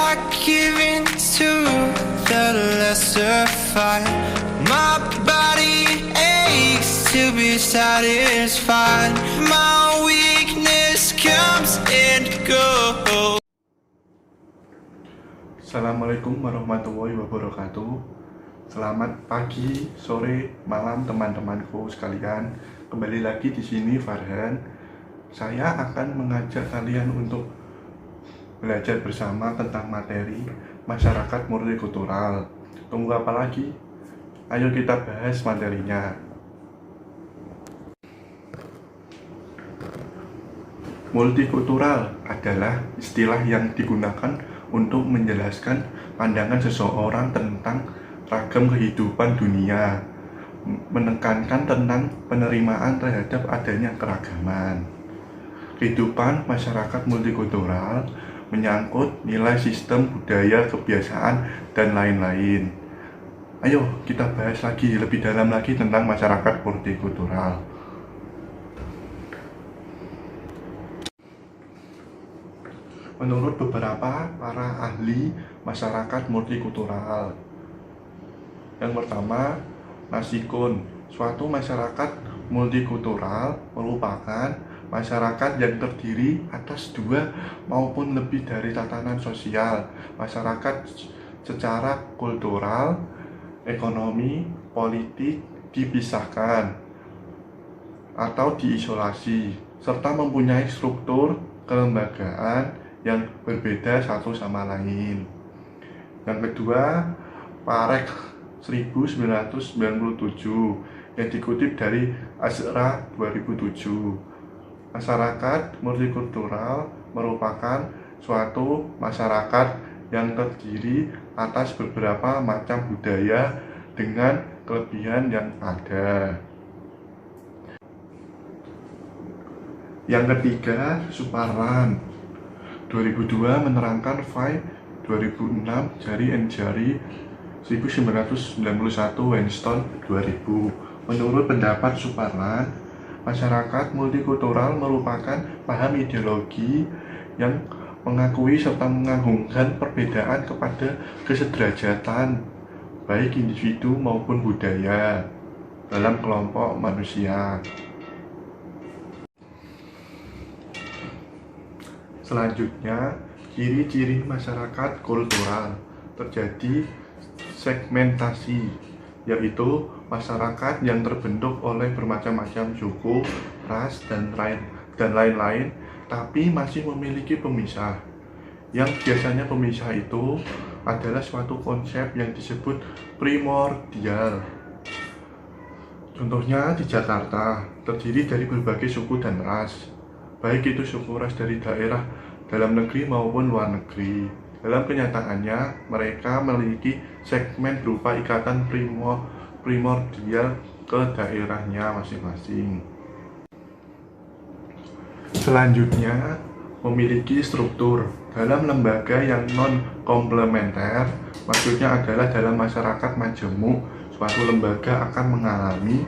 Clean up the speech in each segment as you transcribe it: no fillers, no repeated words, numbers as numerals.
I give in to the lesser fight. My body aches to be satisfied. My weakness comes and goes. Assalamualaikum warahmatullahi wabarakatuh. Selamat pagi, sore, malam teman-temanku sekalian. Kembali lagi di sini Farhan. Saya akan mengajak kalian untuk belajar bersama tentang materi masyarakat multikultural. Tunggu apa lagi? Ayo kita bahas materinya. Multikultural adalah istilah yang digunakan untuk menjelaskan pandangan seseorang tentang ragam kehidupan dunia, menekankan tentang penerimaan terhadap adanya keragaman. Kehidupan masyarakat multikultural menyangkut nilai sistem budaya, kebiasaan, dan lain-lain. Ayo kita bahas lagi lebih dalam lagi tentang masyarakat multikultural. Menurut beberapa para ahli masyarakat multikultural, yang pertama, Nasikun, suatu masyarakat multikultural merupakan masyarakat yang terdiri atas dua maupun lebih dari tatanan sosial. Masyarakat secara kultural, ekonomi, politik dipisahkan atau diisolasi, serta mempunyai struktur kelembagaan yang berbeda satu sama lain. Yang kedua, Parek 1997 yang dikutip dari Azra 2007. Masyarakat multikultural merupakan suatu masyarakat yang terdiri atas beberapa macam budaya dengan kelebihan yang ada. Yang ketiga, Suparlan 2002 menerangkan Fay 2006 Jari and Jari 1991 Winston 2000. Menurut pendapat Suparlan, masyarakat multikultural merupakan paham ideologi yang mengakui serta mengagungkan perbedaan kepada kesederajatan baik individu maupun budaya dalam kelompok manusia. Selanjutnya, ciri-ciri masyarakat kultural. Terjadi segmentasi, yaitu masyarakat yang terbentuk oleh bermacam-macam suku, ras, dan lain-lain, tapi masih memiliki pemisah. Yang biasanya pemisah itu adalah suatu konsep yang disebut primordial. Contohnya di Jakarta, terdiri dari berbagai suku dan ras, baik itu suku ras dari daerah dalam negeri maupun luar negeri. Dalam kenyataannya, mereka memiliki segmen berupa ikatan primordial ke daerahnya masing-masing. Selanjutnya, memiliki struktur dalam lembaga yang non-komplementer. Maksudnya adalah dalam masyarakat majemuk, suatu lembaga akan mengalami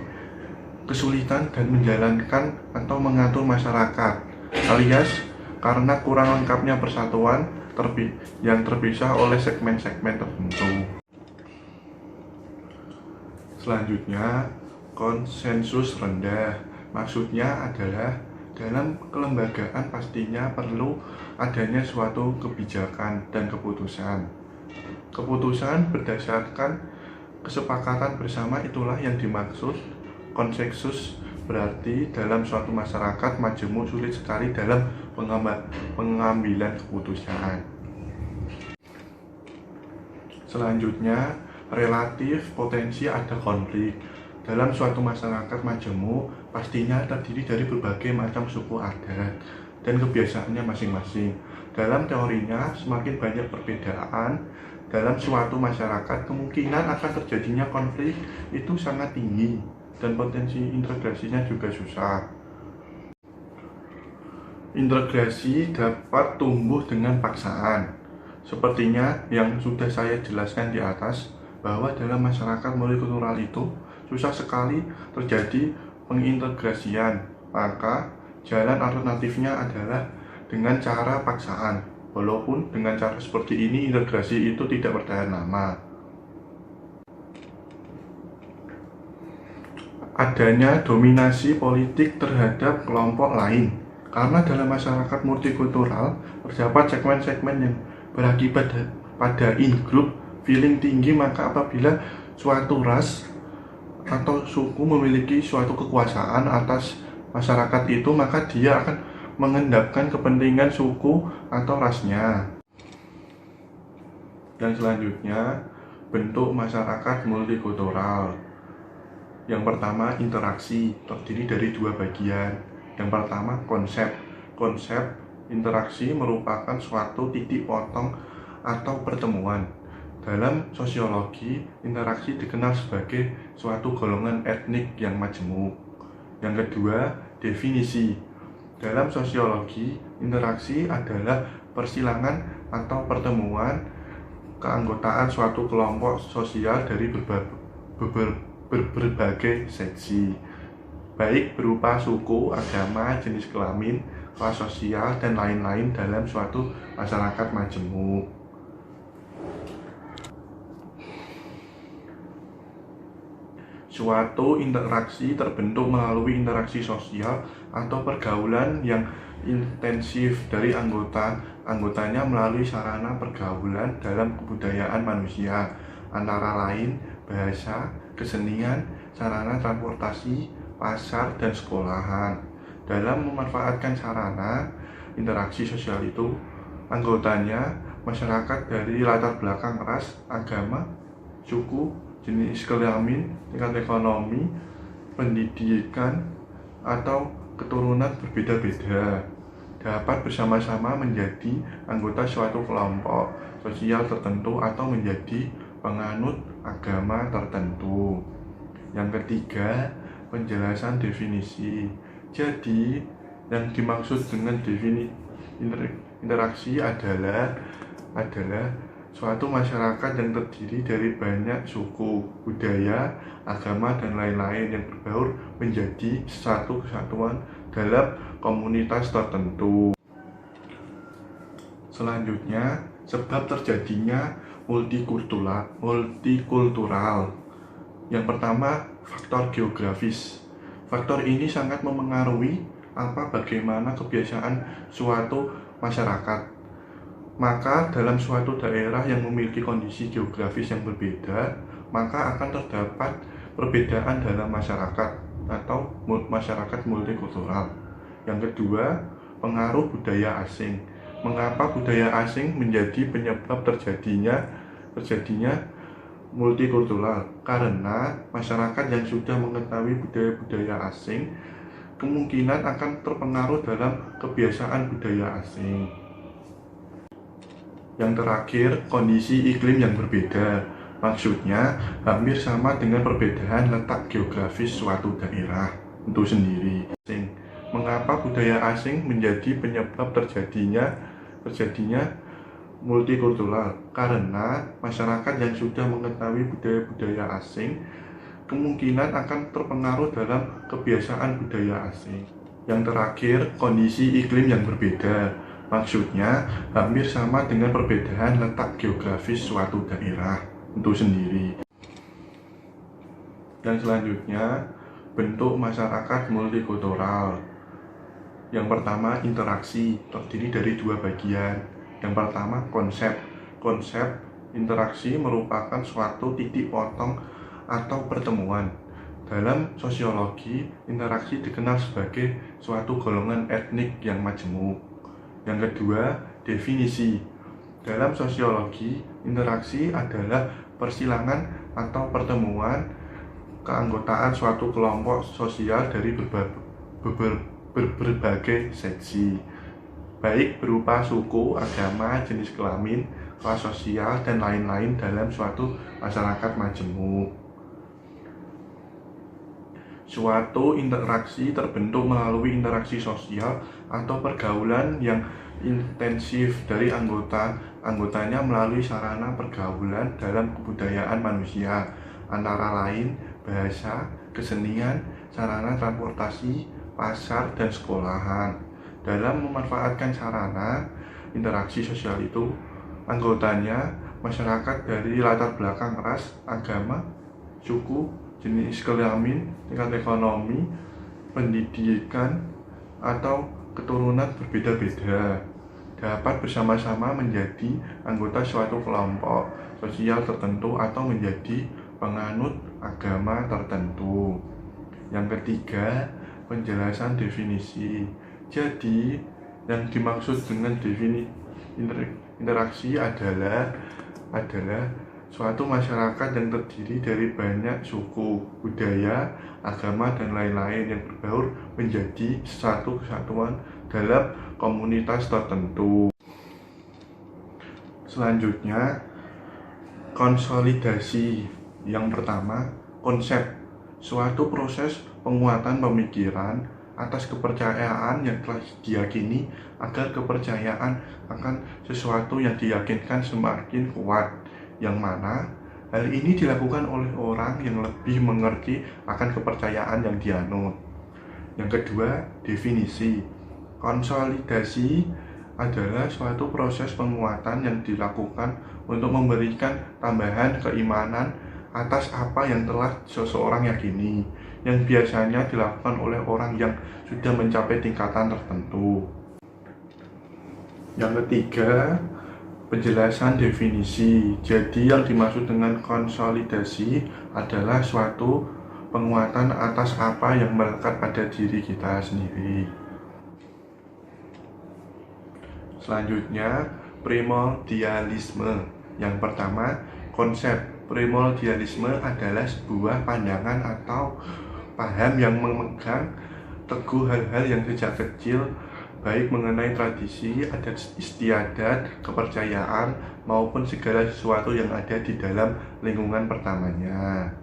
kesulitan dan menjalankan atau mengatur masyarakat, alias karena kurang lengkapnya persatuan yang terpisah oleh segmen-segmen tertentu. Selanjutnya, konsensus rendah. Maksudnya adalah dalam kelembagaan pastinya perlu adanya suatu kebijakan dan keputusan. Keputusan berdasarkan kesepakatan bersama, itulah yang dimaksud konsensus. Berarti dalam suatu masyarakat majemuk sulit sekali dalam pengambilan keputusan. Selanjutnya, relatif potensi ada konflik. Dalam suatu masyarakat majemuk pastinya terdiri dari berbagai macam suku adat dan kebiasaannya masing-masing. Dalam teorinya, semakin banyak perbedaan dalam suatu masyarakat, kemungkinan akan terjadinya konflik itu sangat tinggi dan potensi integrasinya juga susah. Integrasi dapat tumbuh dengan paksaan. Sepertinya yang sudah saya jelaskan di atas, bahwa dalam masyarakat multikultural itu susah sekali terjadi pengintegrasian. Maka jalan alternatifnya adalah dengan cara paksaan. Walaupun dengan cara seperti ini integrasi itu tidak bertahan lama. Adanya dominasi politik terhadap kelompok lain. Karena dalam masyarakat multikultural terdapat segmen-segmen yang berakibat pada in-group feeling tinggi, maka apabila suatu ras atau suku memiliki suatu kekuasaan atas masyarakat itu, maka dia akan mengendapkan kepentingan suku atau rasnya. Yang selanjutnya, bentuk masyarakat multikultural. Yang pertama, interaksi, terdiri dari dua bagian. Yang pertama, konsep. Konsep interaksi merupakan suatu titik potong atau pertemuan. Dalam sosiologi, interaksi dikenal sebagai suatu golongan etnik yang majemuk. Yang kedua, definisi. Dalam sosiologi, interaksi adalah persilangan atau pertemuan keanggotaan suatu kelompok sosial dari berbagai seksi, baik berupa suku, agama, jenis kelamin, kelas sosial, dan lain-lain dalam suatu masyarakat majemuk. Suatu interaksi terbentuk melalui interaksi sosial atau pergaulan yang intensif dari anggotanya melalui sarana pergaulan dalam kebudayaan manusia, antara lain bahasa, kesenian, sarana transportasi, pasar, dan sekolahan. Dalam memanfaatkan sarana interaksi sosial itu, anggotanya masyarakat dari latar belakang ras, agama, suku, jenis kelamin, tingkat ekonomi, pendidikan, atau keturunan berbeda-beda dapat bersama-sama menjadi anggota suatu kelompok sosial tertentu atau menjadi penganut agama tertentu. Yang ketiga, penjelasan definisi. Jadi, yang dimaksud dengan interaksi adalah suatu masyarakat yang terdiri dari banyak suku, budaya, agama, dan lain-lain yang berbaur menjadi satu kesatuan dalam komunitas tertentu. Selanjutnya, sebab terjadinya multikultural. Yang pertama, faktor geografis. Faktor ini sangat memengaruhi bagaimana kebiasaan suatu masyarakat. Maka dalam suatu daerah yang memiliki kondisi geografis yang berbeda, maka akan terdapat perbedaan dalam masyarakat atau masyarakat multikultural. Yang kedua, pengaruh budaya asing. Mengapa budaya asing menjadi penyebab terjadinya multikultural? Karena masyarakat yang sudah mengetahui budaya-budaya asing kemungkinan akan terpengaruh dalam kebiasaan budaya asing. Yang terakhir, kondisi iklim yang berbeda. Maksudnya, hampir sama dengan perbedaan letak geografis suatu daerah itu sendiri. Mengapa budaya asing menjadi penyebab terjadinya multikultural? Karena masyarakat yang sudah mengetahui budaya-budaya asing kemungkinan akan terpengaruh dalam kebiasaan budaya asing. Yang terakhir, kondisi iklim yang berbeda. Maksudnya, hampir sama dengan perbedaan letak geografis suatu daerah itu sendiri. Dan selanjutnya, bentuk masyarakat multikultural. Yang pertama, interaksi, terdiri dari dua bagian. Yang pertama, konsep. Konsep interaksi merupakan suatu titik potong atau pertemuan. Dalam sosiologi, interaksi dikenal sebagai suatu golongan etnik yang majemuk. Yang kedua, definisi. Dalam sosiologi, interaksi adalah persilangan atau pertemuan keanggotaan suatu kelompok sosial dari berbagai seksi, baik berupa suku, agama, jenis kelamin, kelas sosial, dan lain-lain dalam suatu masyarakat majemuk. Suatu interaksi terbentuk melalui interaksi sosial atau pergaulan yang intensif dari anggotanya melalui sarana pergaulan dalam kebudayaan manusia, antara lain bahasa, kesenian, sarana transportasi, pasar, dan sekolahan. Dalam memanfaatkan sarana interaksi sosial itu anggotanya masyarakat dari latar belakang ras, agama, suku, jenis kelamin, tingkat ekonomi, pendidikan, atau keturunan berbeda-beda dapat bersama-sama menjadi anggota suatu kelompok sosial tertentu atau menjadi penganut agama tertentu. Yang ketiga, penjelasan definisi. Jadi, yang dimaksud dengan interaksi adalah suatu masyarakat yang terdiri dari banyak suku, budaya, agama, dan lain-lain yang berbaur menjadi satu kesatuan dalam komunitas tertentu. Selanjutnya, konsolidasi. Yang pertama, konsep. Suatu proses penguatan pemikiran atas kepercayaan yang telah diyakini agar kepercayaan akan sesuatu yang diyakinkan semakin kuat, yang mana hal ini dilakukan oleh orang yang lebih mengerti akan kepercayaan yang dianut. Yang kedua, definisi. Konsolidasi adalah suatu proses penguatan yang dilakukan untuk memberikan tambahan keimanan atas apa yang telah seseorang yakini, yang biasanya dilakukan oleh orang yang sudah mencapai tingkatan tertentu. Yang ketiga, penjelasan definisi. Jadi yang dimaksud dengan konsolidasi adalah suatu penguatan atas apa yang melekat pada diri kita sendiri. Selanjutnya, primordialisme. Yang pertama, konsep. Primordialisme adalah sebuah pandangan atau paham yang memegang teguh hal-hal yang sejak kecil, baik mengenai tradisi, adat istiadat, kepercayaan, maupun segala sesuatu yang ada di dalam lingkungan pertamanya.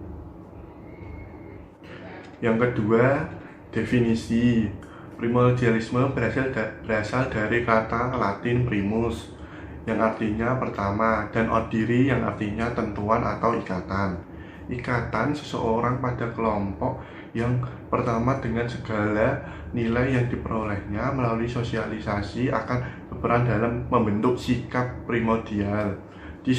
Yang kedua, definisi. Primordialisme berasal dari kata Latin primus, yang artinya pertama, dan ordiri yang artinya tentuan atau ikatan. Ikatan seseorang pada kelompok yang pertama dengan segala nilai yang diperolehnya melalui sosialisasi akan berperan dalam membentuk sikap primordial. Di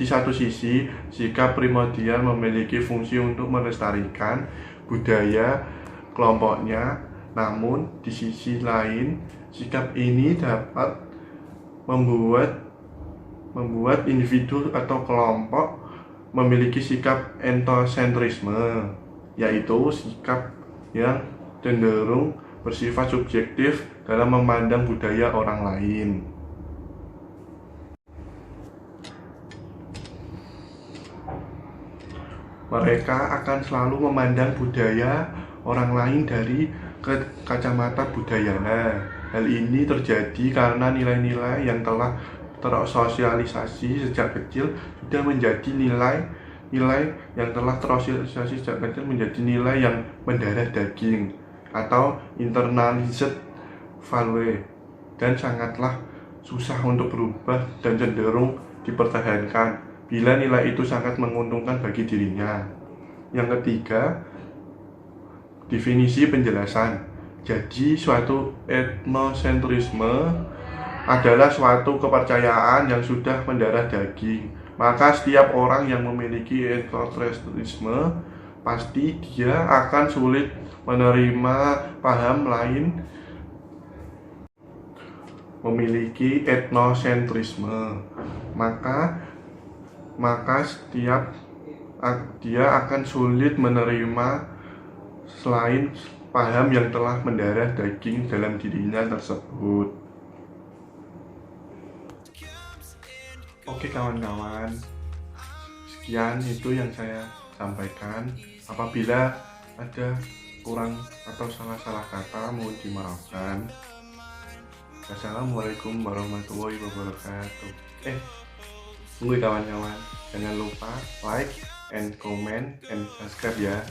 satu sisi, sikap primordial memiliki fungsi untuk melestarikan budaya kelompoknya, namun di sisi lain, sikap ini dapat membuat individu atau kelompok memiliki sikap etnosentrisme, yaitu sikap yang cenderung bersifat subjektif dalam memandang budaya orang lain. Mereka akan selalu memandang budaya orang lain dari kacamata budayana. Hal ini terjadi karena nilai-nilai yang telah tersosialisasi sejak kecil sudah menjadi nilai yang telah tersosialisasi sejak kecil menjadi nilai yang mendarah daging atau internalized value, dan sangatlah susah untuk berubah dan cenderung dipertahankan bila nilai itu sangat menguntungkan bagi dirinya. Yang ketiga, definisi penjelasan. Jadi suatu etnosentrisme adalah suatu kepercayaan yang sudah mendarah daging. Maka setiap orang yang memiliki etnosentrisme pasti dia akan sulit menerima paham lain memiliki etnosentrisme. Maka setiap dia akan sulit menerima selain paham yang telah mendarah daging dalam dirinya tersebut. Oke kawan-kawan, sekian itu yang saya sampaikan. Apabila ada kurang atau salah-salah kata, mohon dimaafkan. Wassalamualaikum warahmatullahi wabarakatuh. Tunggu kawan-kawan, jangan lupa like and comment and subscribe ya.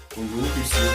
Tunggu video.